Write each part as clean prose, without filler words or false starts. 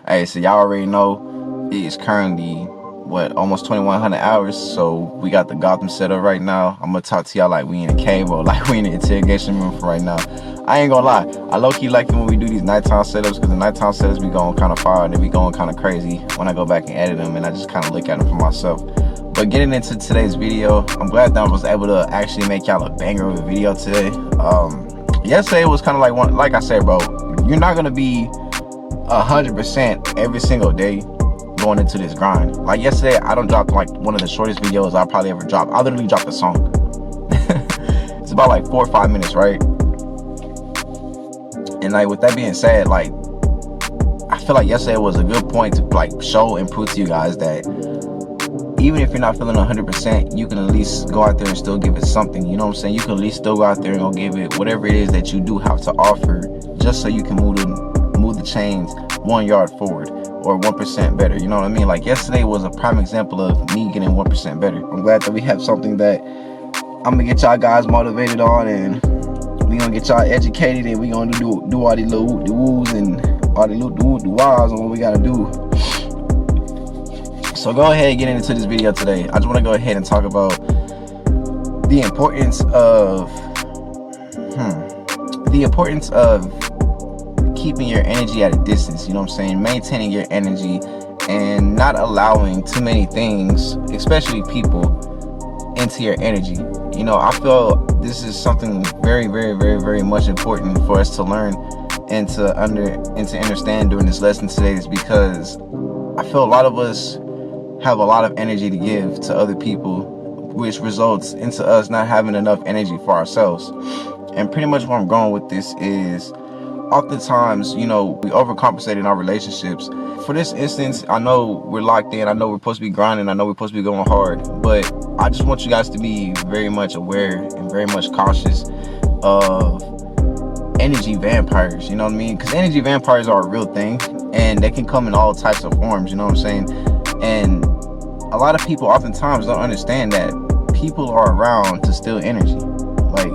Hey, so y'all already know it is currently what, almost 2100 hours. So we got the Gotham set up right now. I'm gonna talk to y'all like we in a cave or like we in an interrogation room for right now. I ain't gonna lie, I low-key like it when we do these nighttime setups, because the nighttime setups be going kind of far and they be going kind of crazy when I go back and edit them and I just kind of look at them for myself. But getting into today's video, I'm glad that I was able to actually make y'all a banger of a video today. Yesterday was kind of like one, like I said, bro, you're not gonna be 100% every single day going into this grind. Like yesterday, I done dropped like one of the shortest videos I'll probably ever drop. I literally dropped a song. It's about like 4 or 5 minutes, right? And like with that being said, like I feel like yesterday was a good point to like show and prove to you guys that even if you're not feeling 100%, you can at least go out there and still give it something. You know what I'm saying? You can at least still go out there and go give it whatever it is that you do have to offer, just so you can move the chains 1 yard forward or 1% better. You know what I mean? Like yesterday was a prime example of me getting 1% better. I'm glad that we have something that I'm gonna get y'all guys motivated on, and we gonna get y'all educated, and we gonna do all the little woos and all the little wahs on what we gotta do. So go ahead and get into this video today. I just want to go ahead and talk about the importance of keeping your energy at a distance. You know what I'm saying? Maintaining your energy and not allowing too many things, especially people, into your energy. You know, I feel this is something very, very, very, very much important for us to learn and to understand during this lesson today, is because I feel a lot of us have a lot of energy to give to other people, which results into us not having enough energy for ourselves. And pretty much where I'm going with this is, oftentimes, you know, we overcompensate in our relationships. For this instance, I know we're locked in, I know we're supposed to be grinding, I know we're supposed to be going hard, but I just want you guys to be very much aware and very much cautious of energy vampires. You know what I mean? Because energy vampires are a real thing, and they can come in all types of forms. You know what I'm saying? And a lot of people oftentimes don't understand that people are around to steal energy. Like,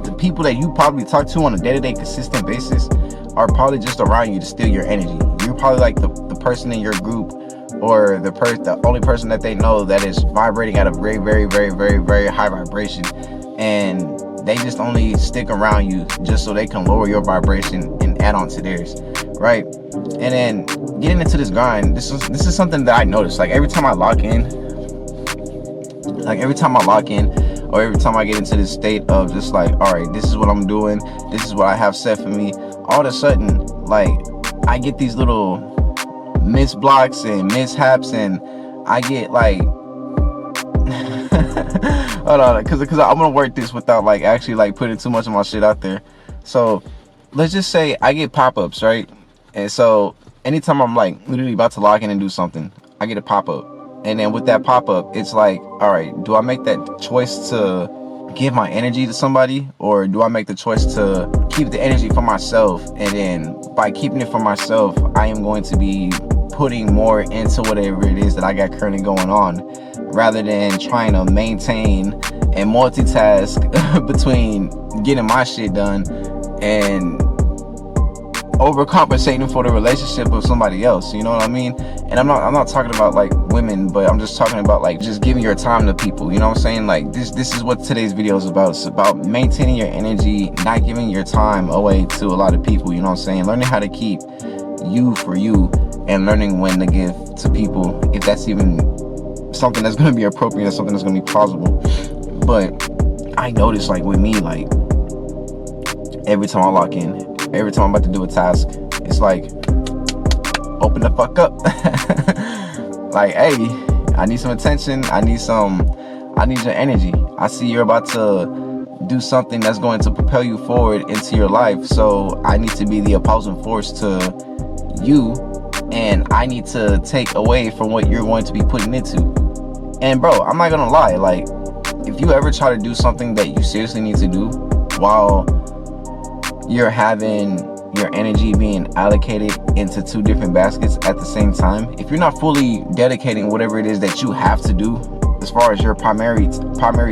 the people that you probably talk to on a day-to-day consistent basis are probably just around you to steal your energy. You're probably like the person in your group, or the only person that they know that is vibrating at a very, very, very, very, very high vibration, and they just only stick around you just so they can lower your vibration and add on to theirs, right? And then getting into this grind, this is something that I noticed. Like every time I lock in, or every time I get into this state of just like, all right, this is what I'm doing, this is what I have set for me, all of a sudden, like, I get these little misblocks and mishaps, and I get like hold on, because I'm gonna work this without like actually like putting too much of my shit out there. So let's just say I get pop-ups, right? And so anytime I'm like literally about to log in and do something, I get a pop-up. And then with that pop-up, it's like, all right, do I make that choice to give my energy to somebody, or do I make the choice to keep the energy for myself? And then by keeping it for myself, I am going to be putting more into whatever it is that I got currently going on, rather than trying to maintain and multitask between getting my shit done and overcompensating for the relationship of somebody else. You know what I mean? And I'm not talking about like women, but I'm just talking about like just giving your time to people. You know what I'm saying? Like this is what today's video is about. It's about maintaining your energy, not giving your time away to a lot of people. You know what I'm saying? Learning how to keep you for you, and learning when to give to people, if that's even something that's going to be appropriate, or something that's going to be plausible. But I notice, like with me, like every time I lock in, every time I'm about to do a task, it's like, open the fuck up. Like, hey, I need some attention, I need your energy. I see you're about to do something that's going to propel you forward into your life, so I need to be the opposing force to you, and I need to take away from what you're going to be putting into. And bro, I'm not gonna lie, like if you ever try to do something that you seriously need to do while you're having your energy being allocated into 2 different baskets at the same time, if you're not fully dedicating whatever it is that you have to do as far as your primary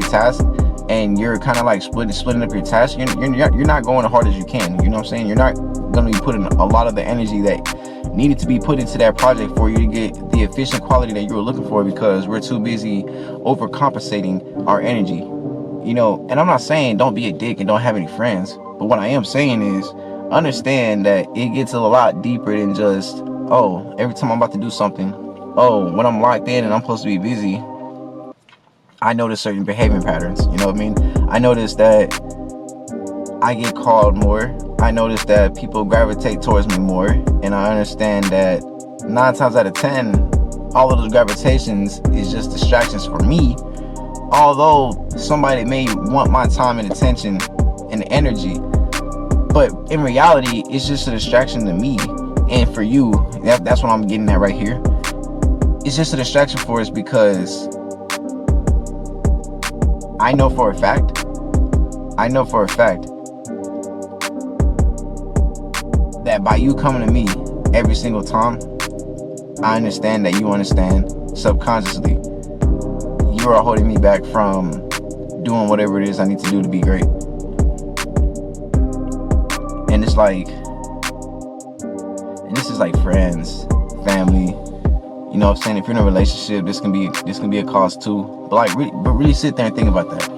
task, and you're kind of like splitting up your task, you're not going as hard as you can. You know what I'm saying? You're not going to be putting a lot of the energy that needed to be put into that project for you to get the efficient quality that you were looking for, because we're too busy overcompensating our energy. You know, and I'm not saying don't be a dick and don't have any friends, but what I am saying is understand that it gets a lot deeper than just, oh, every time I'm about to do something, oh, when I'm locked in and I'm supposed to be busy, I notice certain behavior patterns. You know what I mean? I notice that I get called more. I notice that people gravitate towards me more. And I understand that 9 times out of 10, all of those gravitations is just distractions for me. Although somebody may want my time and attention and energy, but in reality, it's just a distraction to me. And for you, that's what I'm getting at right here. It's just a distraction for us, because I know for a fact that by you coming to me every single time, I understand that you understand subconsciously you are holding me back from doing whatever it is I need to do to be great. And it's like, and this is like friends, family, you know what I'm saying? If you're in a relationship, this can be a cause too. But really sit there and think about that.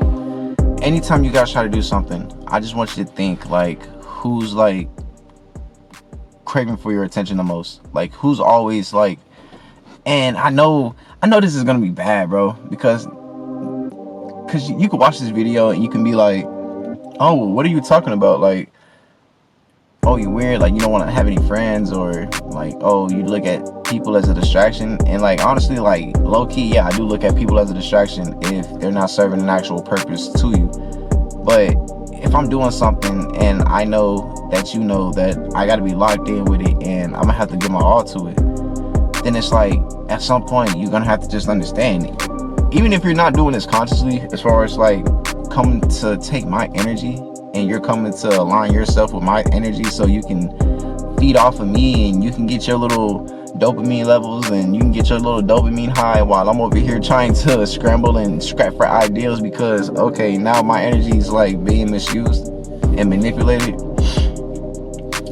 Anytime you guys try to do something, I just want you to think, like, who's like craving for your attention the most? Like, who's always like, and I know this is gonna be bad, bro, because you can watch this video and you can be like, oh, what are you talking about? Like, oh, you're weird, like you don't want to have any friends, or like, oh, you look at people as a distraction. And like, honestly, like low-key, yeah, I do look at people as a distraction if they're not serving an actual purpose to you. But if I'm doing something and I know that you know that I got to be locked in with it and I'm gonna have to give my all to it, then it's like, at some point you're gonna have to just understand it. Even if you're not doing this consciously, as far as like coming to take my energy, and you're coming to align yourself with my energy so you can feed off of me and you can get your little dopamine levels and you can get your little dopamine high, while I'm over here trying to scramble and scrap for ideals because, okay, now my energy is like being misused and manipulated.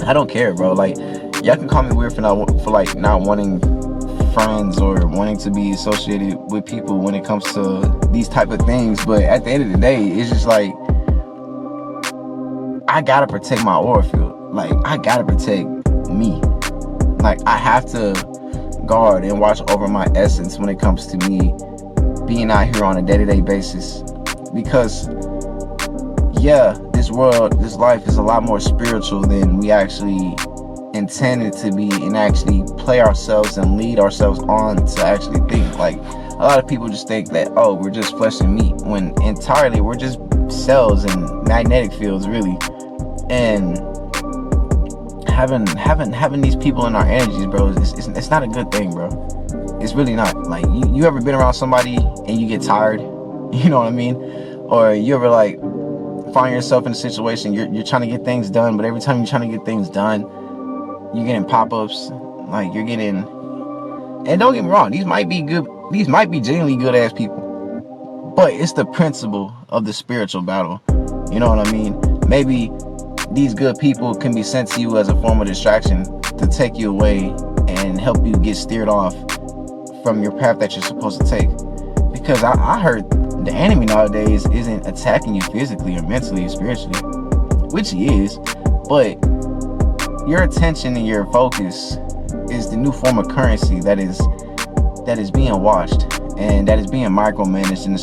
I don't care, bro. Like, y'all can call me weird for not wanting friends or wanting to be associated with people when it comes to these type of things, but at the end of the day, it's just like, I gotta protect my aura field. Like, I gotta protect me. Like, I have to guard and watch over my essence when it comes to me being out here on a day-to-day basis. Because, yeah, this world, this life is a lot more spiritual than we actually intended to be, and actually play ourselves and lead ourselves on to actually think. Like, a lot of people just think that, oh, we're just flesh and meat, when entirely we're just cells and magnetic fields, really. And having these people in our energies, bro, it's not a good thing, bro. It's really not. Like, you ever been around somebody and you get tired, you know what I mean? Or you ever like find yourself in a situation, you're trying to get things done, but every time you're trying to get things done, you're getting pop-ups, like you're getting, and don't get me wrong, these might be genuinely good ass people, but it's the principle of the spiritual battle. You know what I mean? Maybe these good people can be sent to you as a form of distraction to take you away and help you get steered off from your path that you're supposed to take. Because I heard the enemy nowadays isn't attacking you physically or mentally or spiritually, which he is, but your attention and your focus is the new form of currency that is being watched and that is being micromanaged in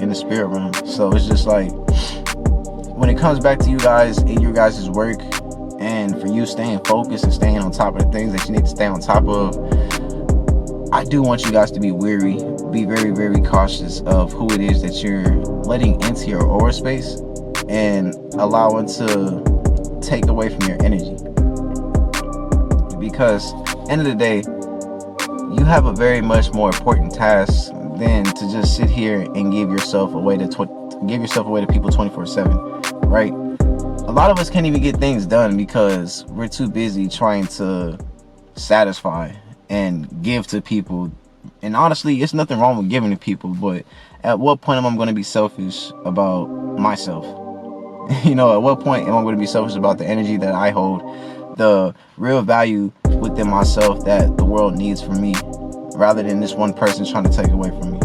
the spirit realm. So it's just like, when it comes back to you guys and your guys' work, and for you staying focused and staying on top of the things that you need to stay on top of, I do want you guys to be wary, be very, very cautious of who it is that you're letting into your aura space and allowing to take away from your energy. Because end of the day, you have a very much more important task than to just sit here and give yourself away to people 24/7, right? A lot of us can't even get things done because we're too busy trying to satisfy and give to people. And honestly, it's nothing wrong with giving to people, but at what point am I going to be selfish about myself? You know, at what point am I going to be selfish about the energy that I hold, the real value within myself that the world needs from me, rather than this one person trying to take away from me,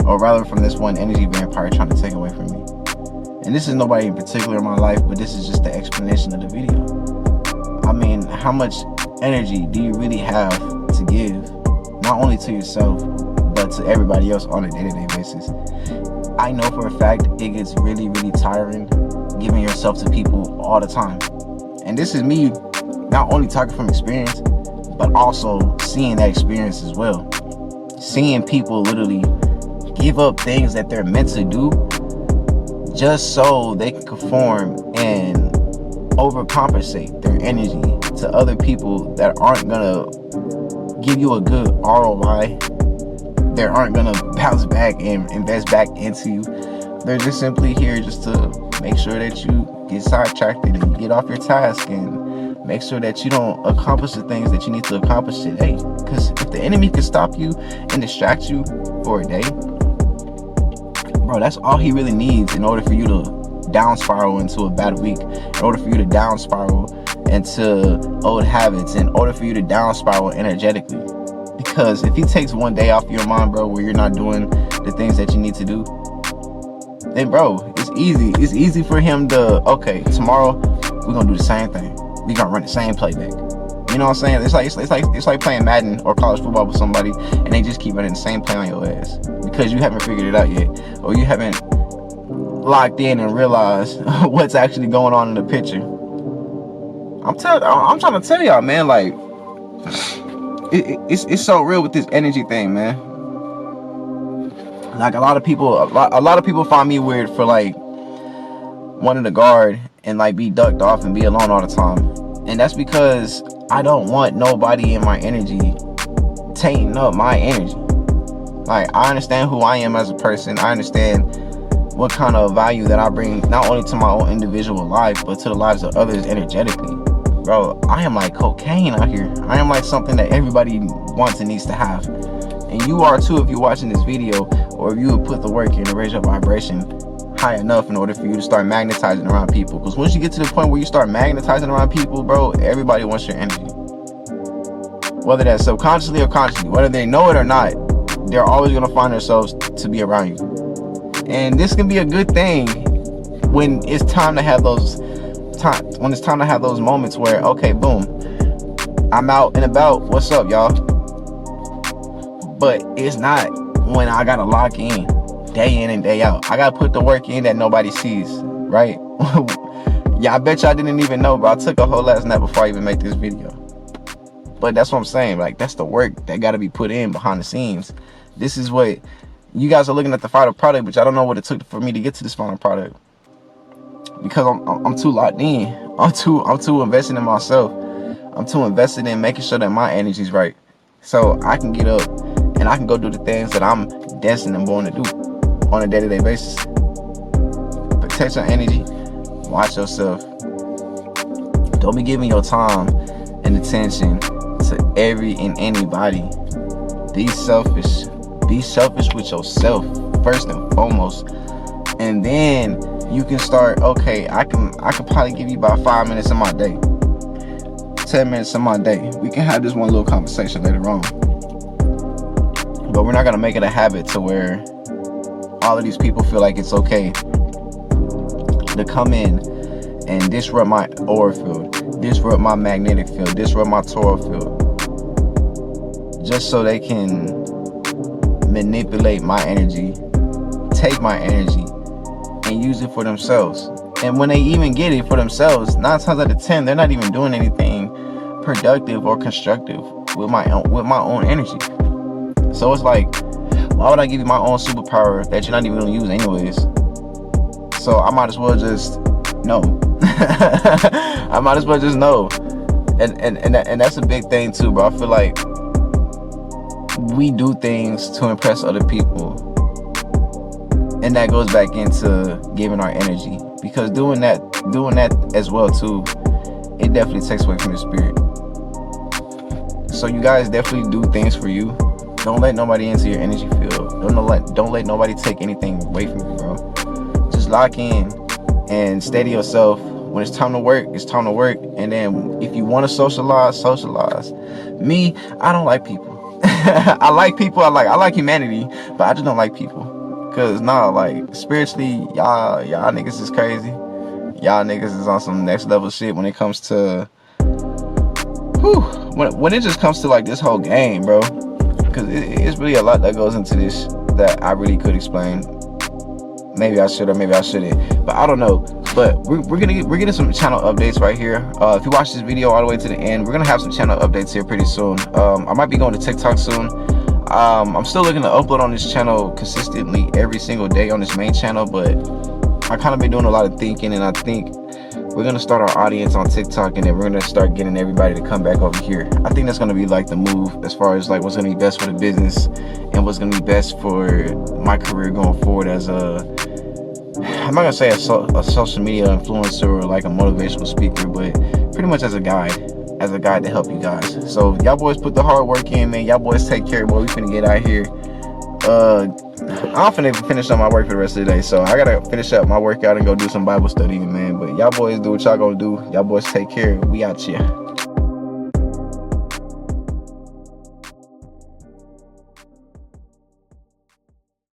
or rather from this one energy vampire trying to take away from me. And this is nobody in particular in my life, but this is just the explanation of the video. I mean, how much energy do you really have to give, not only to yourself, but to everybody else on a day-to-day basis? I know for a fact it gets really, really tiring giving yourself to people all the time. And this is me not only talking from experience, but also seeing that experience as well. Seeing people literally give up things that they're meant to do just so they can conform and overcompensate their energy to other people that aren't gonna give you a good ROI. They aren't gonna bounce back and invest back into you. They're just simply here just to make sure that you get sidetracked and get off your task and make sure that you don't accomplish the things that you need to accomplish today. Because if the enemy can stop you and distract you for a day, bro, that's all he really needs in order for you to down spiral into a bad week, in order for you to down spiral into old habits, in order for you to down spiral energetically. Because if he takes one day off your mind, bro, where you're not doing the things that you need to do, then bro, it's easy. It's easy for him to, okay, tomorrow we're gonna do the same thing. We're gonna run the same playback. You know what I'm saying? It's like playing Madden or college football with somebody and they just keep running the same play on your ass because you haven't figured it out yet, or you haven't locked in and realized what's actually going on in the picture. I'm trying to tell y'all, man, like it's so real with this energy thing, man. Like a lot of people find me weird for like wanting to guard and like be ducked off and be alone all the time. And that's because I don't want nobody in my energy tainting up my energy. Like, I understand who I am as a person. I understand what kind of value that I bring, not only to my own individual life, but to the lives of others energetically. Bro, I am like cocaine out here. I am like something that everybody wants and needs to have. And you are too if you're watching this video, or if you would put the work in to raise your vibration high enough in order for you to start magnetizing around people. Because once you get to the point where you start magnetizing around people, bro, everybody wants your energy. Whether that's subconsciously or consciously, whether they know it or not, they're always going to find themselves to be around you. And this can be a good thing when it's time to have those moments where, okay, boom, I'm out and about, what's up, y'all? But it's not when I gotta lock in day in and day out. I gotta put the work in that nobody sees, right? Yeah, I bet y'all didn't even know, but I took a whole last nap before I even made this video. But that's what I'm saying, like, that's the work that gotta be put in behind the scenes. This is what you guys are looking at, the final product, but y'all don't know what it took for me to get to this final product. Because I'm too locked in. I'm too invested in myself. I'm too invested in making sure that my energy's right, so I can get up and I can go do the things that I'm destined and born to do on a day-to-day basis. Protect your energy. Watch yourself. Don't be giving your time and attention to every and anybody. Be selfish. Be selfish with yourself first and foremost, and then you can start. Okay, I can probably give you about 5 minutes of my day, 10 minutes of my day. We can have this one little conversation later on, but we're not gonna make it a habit to where all of these people feel like it's okay to come in and disrupt my aura field, disrupt my magnetic field, disrupt my Torah field, just so they can manipulate my energy, take my energy, and use it for themselves. And when they even get it for themselves, 9 times out of 10, they're not even doing anything productive or constructive with my own energy. So it's like, why would I give you my own superpower that you're not even gonna use anyways? So I might as well just know. I might as well just know. And that's a big thing too, bro. I feel like we do things to impress other people, and that goes back into giving our energy, because doing that as well too, it definitely takes away from your spirit. So you guys definitely do things for you. Don't let nobody into your energy field. Don't let nobody take anything away from you, bro. Just lock in and steady yourself When it's time to work, it's time to work. And then if you want to socialize, socialize. Me, I don't like people. I like people. I like humanity, but I just don't like people. Cause like spiritually, y'all niggas is crazy. Y'all niggas is on some next level shit when it comes to, when it just comes to like this whole game, bro. Cause it's really a lot that goes into this that I really could explain. Maybe I should or maybe I shouldn't, but I don't know. But we're getting some channel updates right here. If you watch this video all the way to the end, we're gonna have some channel updates here pretty soon. I might be going to TikTok soon. I'm still looking to upload on this channel consistently every single day on this main channel, but I kind of been doing a lot of thinking, and I think we're gonna start our audience on TikTok, and then we're gonna start getting everybody to come back over here. I think that's gonna be like the move as far as like what's gonna be best for the business and what's gonna be best for my career going forward as I'm not gonna say a social media influencer or like a motivational speaker, but pretty much as a guide to help you guys. So y'all boys put the hard work in, man. Y'all boys take care, boy. We finna get out here. I'm finna finish up my work for the rest of the day, so I gotta finish up my workout and go do some Bible study, man. But y'all boys do what y'all gonna do. Y'all boys take care. We out here.